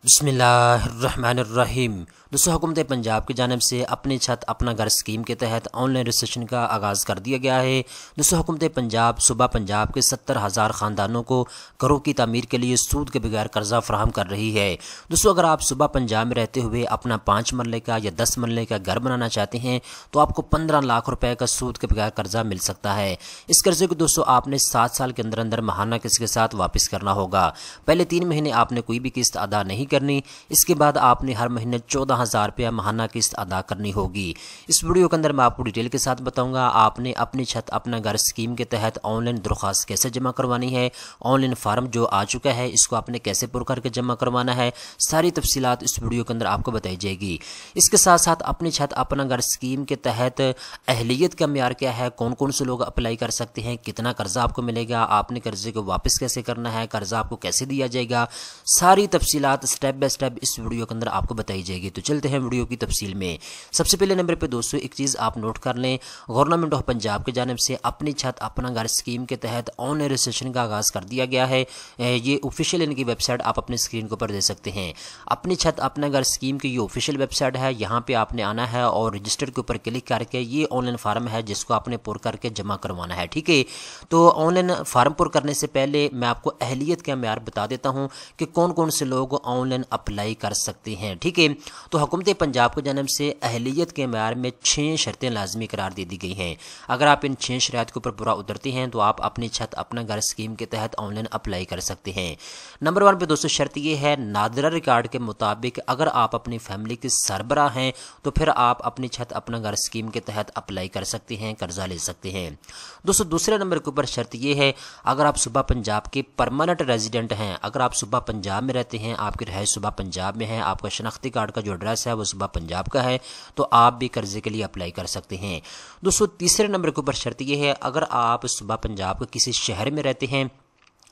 बिस्मिल्लाहिर्रहमानिर्रहीम। दोस्तों, हुकूमत पंजाब की जानिब से अपनी छत अपना घर स्कीम के तहत ऑनलाइन रजिस्ट्रेशन का आगाज़ कर दिया गया है। दोस्तों, हुकूमत पंजाब सूबा पंजाब के 70,000 ख़ानदानों को घरों की तामीर के लिए सूद के बगैर कर्जा फराहम कर रही है। दोस्तों, अगर आप सूबा पंजाब में रहते हुए अपना 5 मरले का या 10 मरले का घर बनाना चाहते हैं तो आपको 15 लाख रुपए का सूद के बगैर कर्जा मिल सकता है। इस कर्जे को दोस्तों आपने 7 साल के अंदर अंदर महाना किस्त के साथ वापस करना होगा। पहले 3 महीने आपने कोई भी किस्त अदा नहीं करनी। इसके बाद आपने हर महीने 14,000 रुपया महाना किस्त अदा करनी होगी। इस वीडियो के अंदर मैं आपको डिटेल के साथ बताऊंगा आपने अपनी छत अपना घर स्कीम के तहत ऑनलाइन दरख्वास्त कैसे जमा करवानी है, ऑनलाइन फार्म जो आ चुका है इसको आपने कैसे पुर करके जमा करवाना है। सारी तफसीलात इस वीडियो के अंदर आपको बताई जाएगी। इसके साथ साथ अपनी छत अपना घर स्कीम के तहत अहलियत का म्यार क्या है, कौन कौन से लोग अप्लाई कर सकते हैं, कितना कर्जा आपको मिलेगा, आपने कर्जे को वापस कैसे करना है, कर्जा आपको कैसे दिया जाएगा, सारी तफसीलात स्टेप बाय स्टेप इस वीडियो के अंदर आपको बताई जाएगी। तो चलते हैं वीडियो की तफसील में। सबसे पहले नंबर पे दोस्तों एक चीज़ आप नोट कर लें, गवर्नमेंट ऑफ पंजाब की जानिब से अपनी छत अपना घर स्कीम के तहत ऑनलाइन रजिस्ट्रेशन का आगाज़ कर दिया गया है। ये ऑफिशियल इनकी वेबसाइट आप अपने स्क्रीन के ऊपर दे सकते हैं। अपनी छत अपना घर स्कीम की ये ऑफिशियल वेबसाइट है। यहाँ पे आपने आना है और रजिस्टर के ऊपर क्लिक करके ये ऑनलाइन फार्म है जिसको आपने पुर करके जमा करवाना है। ठीक है, तो ऑनलाइन फार्म पुर करने से पहले मैं आपको अहलियत का म्यार बता देता हूँ कि कौन कौन से लोग ऑनलाइन अप्लाई कर सकते हैं। ठीक है, तो हुकूमत पंजाब की जानिब से अहलियत के म्यार में 6 शर्तें लाजमी करार दे दी गई हैं। अगर आप इन 6 शराइत के ऊपर पूरा उतरते हैं तो आप अपनी छत अपना घर स्कीम के तहत ऑनलाइन अप्लाई कर सकते हैं। नंबर 1 पे दोस्तों शर्त ये है, नादरा रिकॉर्ड के मुताबिक अगर आप अपनी फैमिली के सरबरा हैं तो फिर आप अपनी छत अपना घर स्कीम के तहत अप्लाई कर सकते हैं, कर्जा ले सकते हैं। दोस्तों, दूसरे नंबर के ऊपर शर्त यह है, अगर आप सूबा पंजाब के परमानेंट रेजिडेंट हैं, अगर आप सूबा पंजाब में रहते हैं, आपकी रहायश सूबा पंजाब में है, आपका शनाख्ती कार्ड का जो एड्रेस है वो सूबा पंजाब का है, तो आप भी कर्जे के लिए अप्लाई कर सकते हैं। दोस्तों, तीसरे नंबर के ऊपर शर्त यह है, अगर आप सूबा पंजाब के किसी शहर में रहते हैं,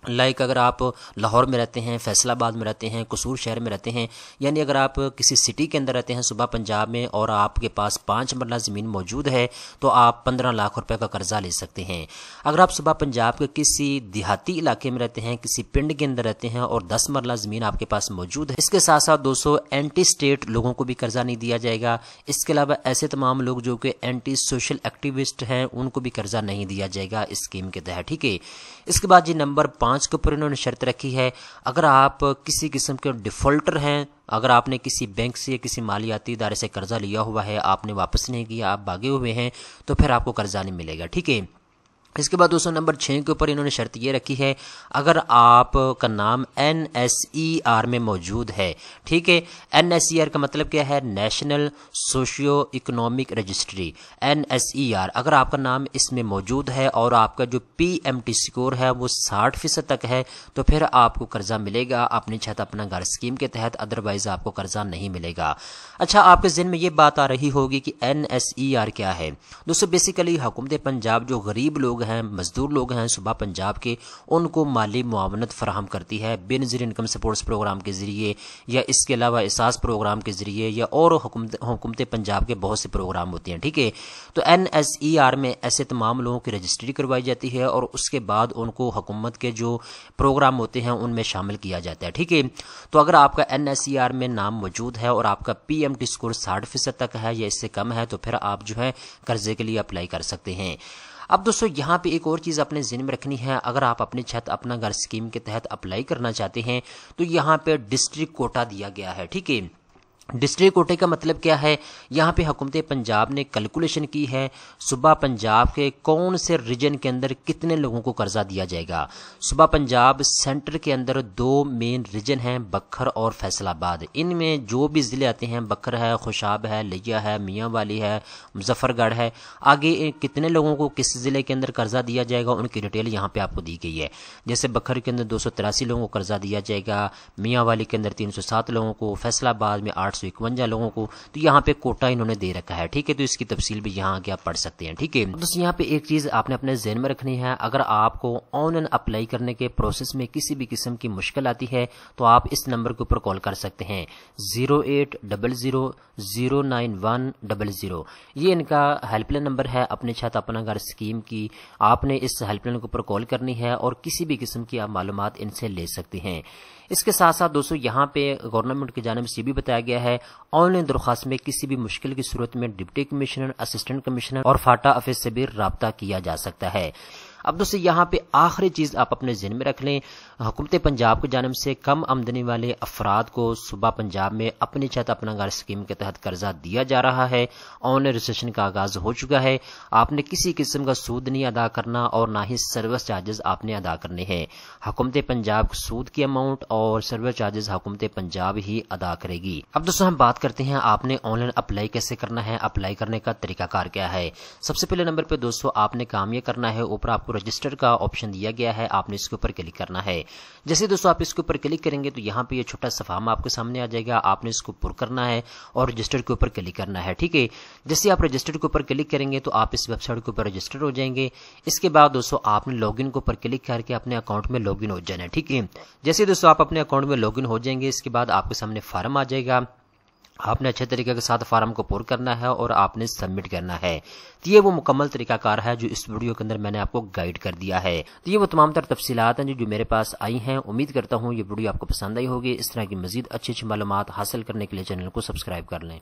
लाइक अगर आप लाहौर में रहते हैं, फैसलाबाद में रहते हैं, कसूर शहर में रहते हैं, यानी अगर आप किसी सिटी के अंदर रहते हैं सूबा पंजाब में और आपके पास 5 मरला ज़मीन मौजूद है तो आप 15 लाख रुपए का कर्जा ले सकते हैं। अगर आप सूबा पंजाब के किसी देहाती इलाके में रहते हैं, किसी पिंड के अंदर रहते हैं और 10 मरला ज़मीन आपके पास मौजूद है, इसके साथ साथ दोस्तों एंटी स्टेट लोगों को भी कर्जा नहीं दिया जाएगा। इसके अलावा ऐसे तमाम लोग जो कि एंटी सोशल एक्टिविस्ट हैं उनको भी कर्जा नहीं दिया जाएगा इस स्कीम के तहत। ठीक है, इसके बाद जी नंबर 5 के ऊपर इन्होंने शर्त रखी है, अगर आप किसी किस्म के डिफॉल्टर हैं, अगर आपने किसी बैंक से या किसी मालियाती इदारे से कर्जा लिया हुआ है, आपने वापस नहीं किया, आप भागे हुए हैं, तो फिर आपको कर्जा नहीं मिलेगा। ठीक है, इसके बाद दोस्तों नंबर 6 के ऊपर इन्होंने शर्त ये रखी है, अगर आपका नाम NSER में मौजूद है। ठीक है, NSER का मतलब क्या है, national socio economic registry, NSER। अगर आपका नाम इसमें मौजूद है और आपका जो PMT स्कोर है वो 60% तक है तो फिर आपको कर्जा मिलेगा अपनी छत अपना घर स्कीम के तहत, अदरवाइज आपको कर्जा नहीं मिलेगा। अच्छा, आपके ज़हन में ये बात आ रही होगी कि NSER क्या है। दोस्तों, बेसिकली हुकूमत पंजाब जो गरीब लोग हैं, मजदूर लोग हैं सूबा पंजाब के, उनको माली मुआवनत फराहम करती है बेनज़ीर इनकम सपोर्ट्स प्रोग्राम के ज़रिए या इसके अलावा एहसास प्रोग्राम के ज़रिए या और हुकूमत पंजाब के बहुत से प्रोग्राम होते हैं। ठीक है, तो NSER में ऐसे तमाम लोगों की रजिस्ट्री करवाई जाती है और उसके बाद उनको हुकूमत के जो प्रोग्राम होते हैं उनमें शामिल किया जाता है। ठीक है, तो अगर आपका NSER में नाम मौजूद है और आपका PMT स्कोर 60% तक है या इससे कम है तो फिर आप जो है कर्जे के लिए अप्लाई कर सकते हैं। अब दोस्तों यहाँ पे एक और चीज़ अपने ज़हन में रखनी है, अगर आप अपनी छत अपना घर स्कीम के तहत अप्लाई करना चाहते हैं तो यहाँ पे डिस्ट्रिक्ट कोटा दिया गया है। ठीक है, डिस्ट्रिक्ट कोटे का मतलब क्या है, यहाँ पे हुकूमत पंजाब ने कैलकुलेशन की है सूबा पंजाब के कौन से रीजन के अंदर कितने लोगों को कर्जा दिया जाएगा। सूबा पंजाब सेंटर के अंदर 2 मेन रीजन हैं, बखर और फैसलाबाद। इनमें जो भी ज़िले आते हैं, बखर है, खुशाब है, लिया है, मियाँ वाली है, मुजफ्फरगढ़ है, आगे कितने लोगों को किस ज़िले के अंदर कर्जा दिया जाएगा उनकी डिटेल यहाँ पे आपको दी गई है। जैसे बखर के अंदर 283 लोगों को कर्जा दिया जाएगा, मियाँ वाली के अंदर 307 लोगों को, फैसलाबाद में 851 लोगों को, तो यहाँ पे कोटा इन्होंने दे रखा है। ठीक है, तो इसकी तफसील भी यहाँ आके आप पढ़ सकते हैं। ठीक है, दोस्तों यहाँ पे एक चीज आपने अपने ज़हन में रखनी है, अगर आपको ऑनलाइन अप्लाई करने के प्रोसेस में किसी भी किस्म की मुश्किल आती है तो आप इस नंबर के ऊपर कॉल कर सकते हैं 0800091000। ये इनका हेल्पलाइन नंबर है अपने छत अपना घर स्कीम की। आपने इस हेल्पलाइन के ऊपर कॉल करनी है और किसी भी किस्म की आप मालूमात इनसे ले सकते हैं। इसके साथ साथ दोस्तों यहाँ पे गवर्नमेंट की जानिब से भी बताया गया है, ऑनलाइन दरख्वास्त में किसी भी मुश्किल की सूरत में डिप्टी कमिश्नर, असिस्टेंट कमिश्नर और फाटा ऑफिस से भी राब्ता किया जा सकता है। अब दोस्तों यहाँ पे आखिरी चीज आप अपने ज़हन में रख लें, हुकूमत पंजाब की जानिब से कम आमदनी वाले अफराद को सूबा पंजाब में अपनी छत अपना घर स्कीम के तहत कर्जा दिया जा रहा है। ऑनलाइन रजिस्ट्रेशन का आगाज हो चुका है। आपने किसी किस्म का सूद नहीं अदा करना और ना ही सर्विस चार्जेस आपने अदा करने हैं। हुकूमत पंजाब सूद की अमाउंट और सर्विस चार्जेस हुकूमत पंजाब ही अदा करेगी। अब दोस्तों हम बात करते हैं आपने ऑनलाइन अप्लाई कैसे करना है, अप्लाई करने का तरीकाकार क्या है। सबसे पहले नंबर पे दोस्तों आपने काम ये करना है, ऊपर आपको रजिस्टर का ऑप्शन दिया गया है, आपने इसके ऊपर क्लिक करना है। जैसे दोस्तों आप इसके ऊपर क्लिक करेंगे तो यहाँ पे ये छोटा सा फॉर्म आपके सामने आ जाएगा, आपने इसको पुर करना है और रजिस्टर के ऊपर क्लिक करना है। ठीक है, जैसे आप रजिस्टर के ऊपर क्लिक करेंगे तो आप इस वेबसाइट के ऊपर रजिस्टर हो जाएंगे। इसके बाद दोस्तों आपने लॉगिन के ऊपर क्लिक करके अपने अकाउंट में लॉगिन हो जाना है। ठीक है, जैसे दोस्तों आप अपने अकाउंट में लॉगिन हो जाएंगे, इसके बाद आपके सामने फार्म आ जाएगा। आपने अच्छे तरीके के साथ फार्म को पूरा करना है और आपने सबमिट करना है। तो ये वो मुकम्मल तरीकाकार है जो इस वीडियो के अंदर मैंने आपको गाइड कर दिया है। तो ये वो तमाम तर तफसीलात हैं जो मेरे पास आई हैं। उम्मीद करता हूँ ये वीडियो आपको पसंद आई होगी। इस तरह की मजीद अच्छी अच्छी मालूमात हासिल करने के लिए चैनल को सब्सक्राइब कर लें।